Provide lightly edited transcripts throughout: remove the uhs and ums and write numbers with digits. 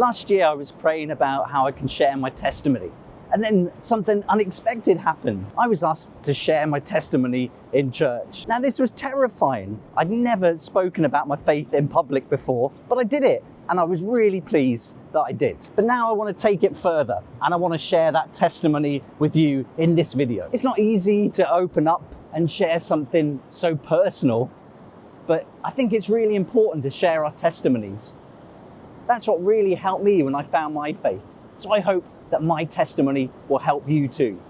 Last year I was praying about how I can share my testimony, and then something unexpected happened. I was asked to share my testimony in church. Now this was terrifying. I'd never spoken about my faith in public before, but I did it, and I was really pleased that I did. But now I want to take it further, and I want to share that testimony with you in this video. It's not easy to open up and share something so personal, but I think it's really important to share our testimonies. That's what really helped me when I found my faith. So I hope that my testimony will help you too.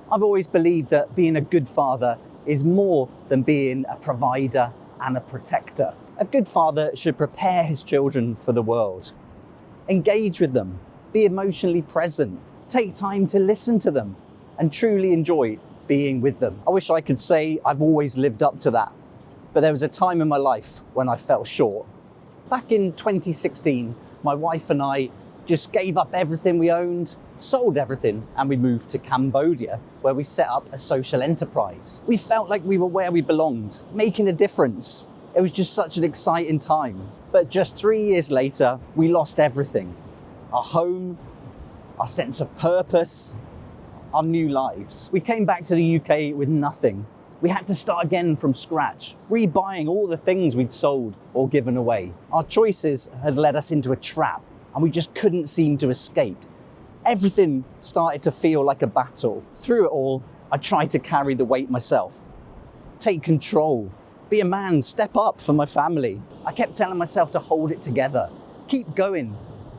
I've always believed that being a good father is more than being a provider and a protector. A good father should prepare his children for the world. Engage with them, be emotionally present, take time to listen to them, and truly enjoy being with them. I wish I could say I've always lived up to that, but there was a time in my life when I fell short. Back in 2016, my wife and I just gave up everything we owned, sold everything, and we moved to Cambodia, where we set up a social enterprise. We felt like we were where we belonged, making a difference. It was just such an exciting time. But just 3 years later, we lost everything. Our home, our sense of purpose, our new lives. We came back to the UK with nothing. We had to start again from scratch, rebuying all the things we'd sold or given away. Our choices had led us into a trap, and we just couldn't seem to escape. Everything started to feel like a battle. Through it all, I tried to carry the weight myself. Take control, be a man, step up for my family. I kept telling myself to hold it together, keep going,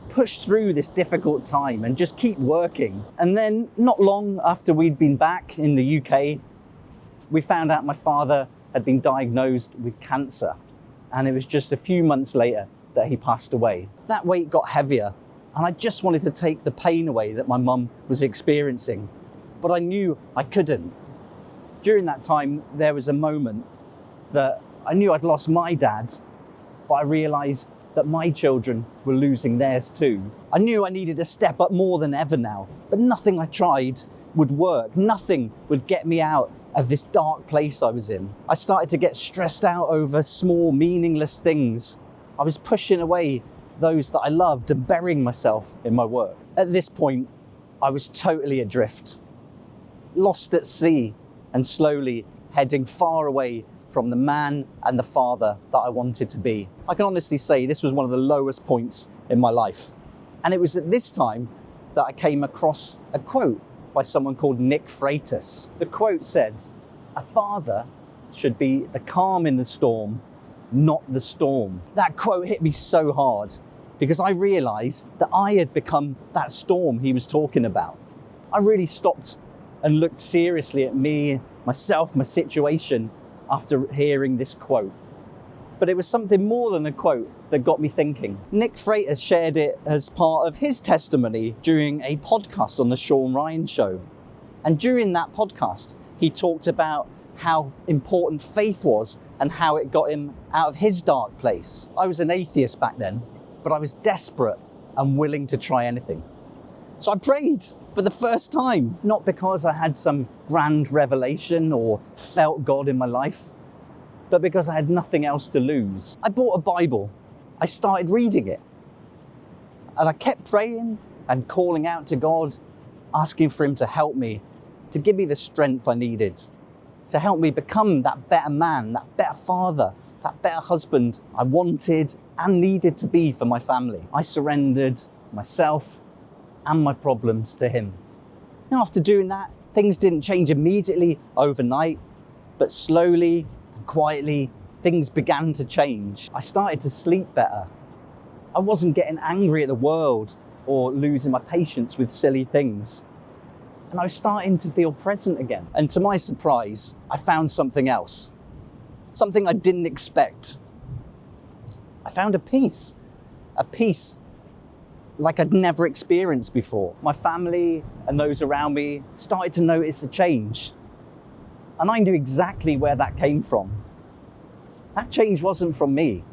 push through this difficult time and just keep working. And then not long after we'd been back in the UK, we found out my father had been diagnosed with cancer, and it was just a few months later that he passed away. That weight got heavier, and I just wanted to take the pain away that my mum was experiencing, but I knew I couldn't. During that time, there was a moment that I knew I'd lost my dad, but I realised that my children were losing theirs too. I knew I needed to step up more than ever now, but nothing I tried would work. Nothing would get me out of this dark place I was in. I started to get stressed out over small, meaningless things. I was pushing away those that I loved and burying myself in my work. At this point, I was totally adrift, lost at sea, and slowly heading far away from the man and the father that I wanted to be. I can honestly say this was one of the lowest points in my life. And it was at this time that I came across a quote by someone called Nick Freitas. The quote said, "A father should be the calm in the storm, not the storm." That quote hit me so hard because I realized that I had become that storm he was talking about. I really stopped and looked seriously at me, myself, my situation after hearing this quote. But it was something more than a quote that got me thinking. Nick Freitas shared it as part of his testimony during a podcast on the Sean Ryan Show. And during that podcast, he talked about how important faith was and how it got him out of his dark place. I was an atheist back then, but I was desperate and willing to try anything. So I prayed for the first time, not because I had some grand revelation or felt God in my life, but because I had nothing else to lose. I bought a Bible. I started reading it. And I kept praying and calling out to God, asking for him to help me, to give me the strength I needed, to help me become that better man, that better father, that better husband I wanted and needed to be for my family. I surrendered myself and my problems to him. Now, after doing that, things didn't change immediately overnight, but slowly and quietly, things began to change. I started to sleep better. I wasn't getting angry at the world or losing my patience with silly things. And I was starting to feel present again. And to my surprise, I found something else, something I didn't expect. I found a peace like I'd never experienced before. My family and those around me started to notice a change. And I knew exactly where that came from. That change wasn't from me.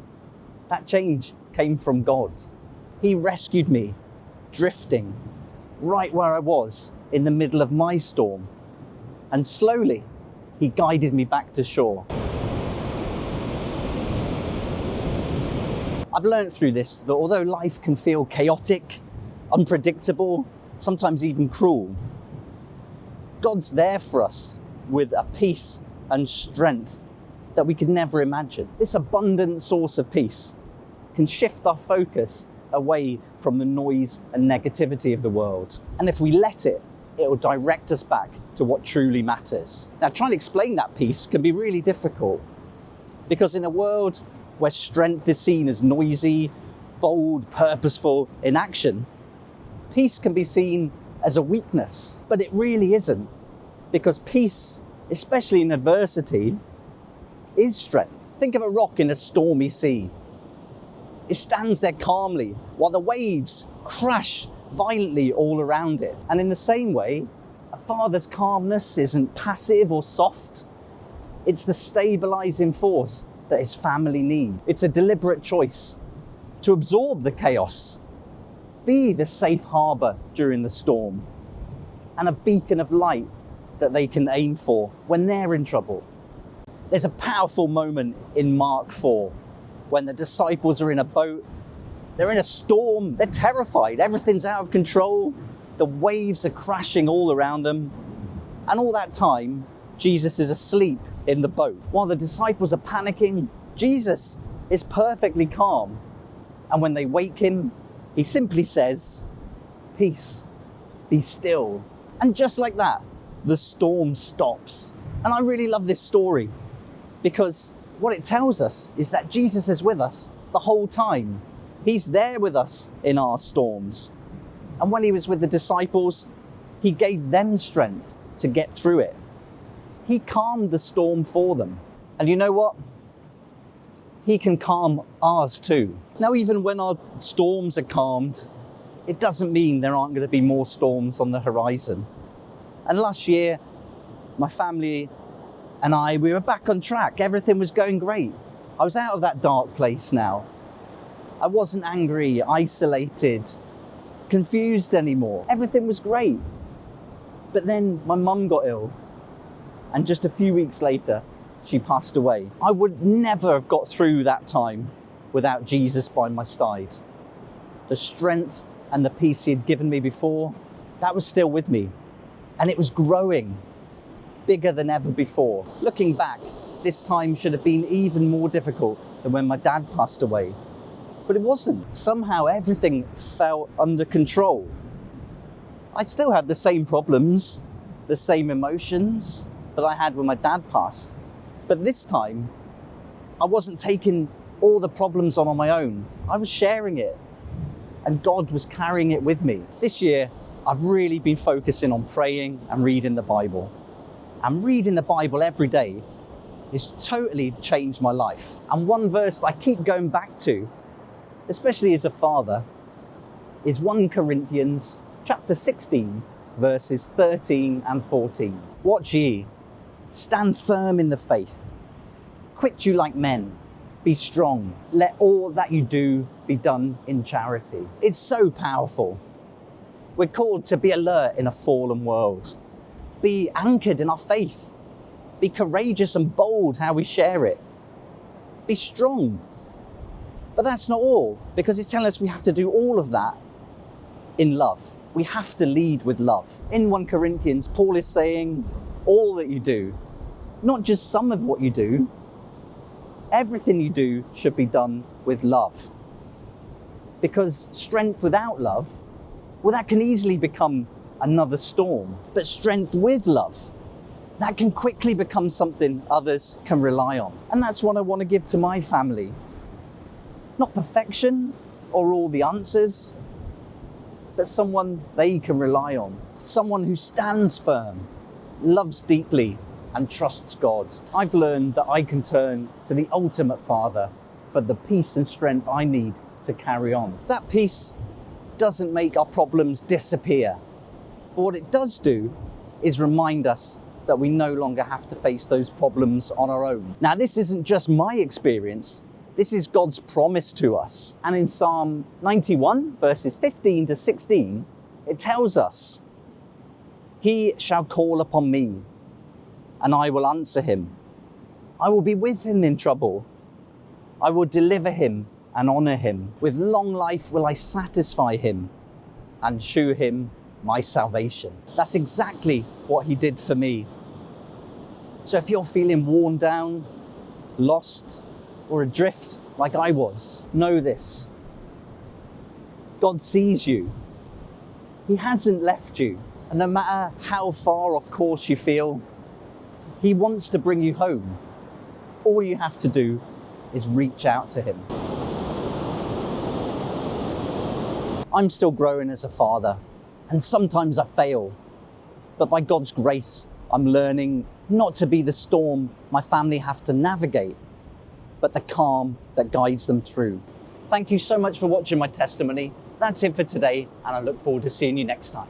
That change came from God. He rescued me, drifting right where I was in the middle of my storm. And slowly, he guided me back to shore. I've learned through this that although life can feel chaotic, unpredictable, sometimes even cruel, God's there for us with a peace and strength that we could never imagine. This abundant source of peace can shift our focus away from the noise and negativity of the world. And if we let it, it will direct us back to what truly matters. Now, trying to explain that peace can be really difficult, because in a world where strength is seen as noisy, bold, purposeful inaction, peace can be seen as a weakness. But it really isn't, because peace, especially in adversity, is strength. Think of a rock in a stormy sea. It stands there calmly while the waves crash violently all around it. And in the same way, a father's calmness isn't passive or soft. It's the stabilizing force that his family need. It's a deliberate choice to absorb the chaos, be the safe harbor during the storm, and a beacon of light that they can aim for when they're in trouble. There's a powerful moment in Mark 4 when the disciples are in a boat, they're in a storm, they're terrified, everything's out of control, the waves are crashing all around them, and all that time, Jesus is asleep in the boat. While the disciples are panicking, Jesus is perfectly calm, and when they wake him, he simply says, "Peace, be still." And just like that, the storm stops. And I really love this story, because what it tells us is that Jesus is with us the whole time. He's there with us in our storms. And when he was with the disciples, he gave them strength to get through it. He calmed the storm for them. And you know what? He can calm ours too. Now, even when our storms are calmed, it doesn't mean there aren't going to be more storms on the horizon. And last year, my family and we were back on track. Everything was going great. I was out of that dark place now. I wasn't angry, isolated, confused anymore. Everything was great. But then my mum got ill, and just a few weeks later, she passed away. I would never have got through that time without Jesus by my side. The strength and the peace he had given me before, that was still with me. And it was growing, bigger than ever before. Looking back, this time should have been even more difficult than when my dad passed away. But it wasn't. Somehow everything felt under control. I still had the same problems, the same emotions that I had when my dad passed. But this time, I wasn't taking all the problems on my own. I was sharing it, and God was carrying it with me. This year, I've really been focusing on praying and reading the Bible. And reading the Bible every day has totally changed my life. And one verse that I keep going back to, especially as a father, is 1 Corinthians chapter 16, verses 13 and 14. Watch ye, stand firm in the faith, quit you like men, be strong, let all that you do be done in charity. It's so powerful. We're called to be alert in a fallen world, be anchored in our faith, be courageous and bold how we share it, be strong. But that's not all, because it's telling us we have to do all of that in love. We have to lead with love. In 1 Corinthians, Paul is saying all that you do, not just some of what you do, everything you do should be done with love. Because strength without love, well, that can easily become another storm. But strength with love, that can quickly become something others can rely on. And that's what I want to give to my family. Not perfection or all the answers, but someone they can rely on. Someone who stands firm, loves deeply, and trusts God. I've learned that I can turn to the ultimate Father for the peace and strength I need to carry on. That peace doesn't make our problems disappear. But what it does do is remind us that we no longer have to face those problems on our own. Now, this isn't just my experience. This is God's promise to us. And in Psalm 91, verses 15 to 16, it tells us, "He shall call upon me, and I will answer him. I will be with him in trouble. I will deliver him and honour him. With long life will I satisfy him and shew him my salvation. That's exactly what he did for me. So if you're feeling worn down, lost, or adrift like I was, know this: God sees you. He hasn't left you. And no matter how far off course you feel, he wants to bring you home. All you have to do is reach out to him. I'm still growing as a father, and sometimes I fail. But by God's grace, I'm learning not to be the storm my family have to navigate, but the calm that guides them through. Thank you so much for watching my testimony. That's it for today, and I look forward to seeing you next time.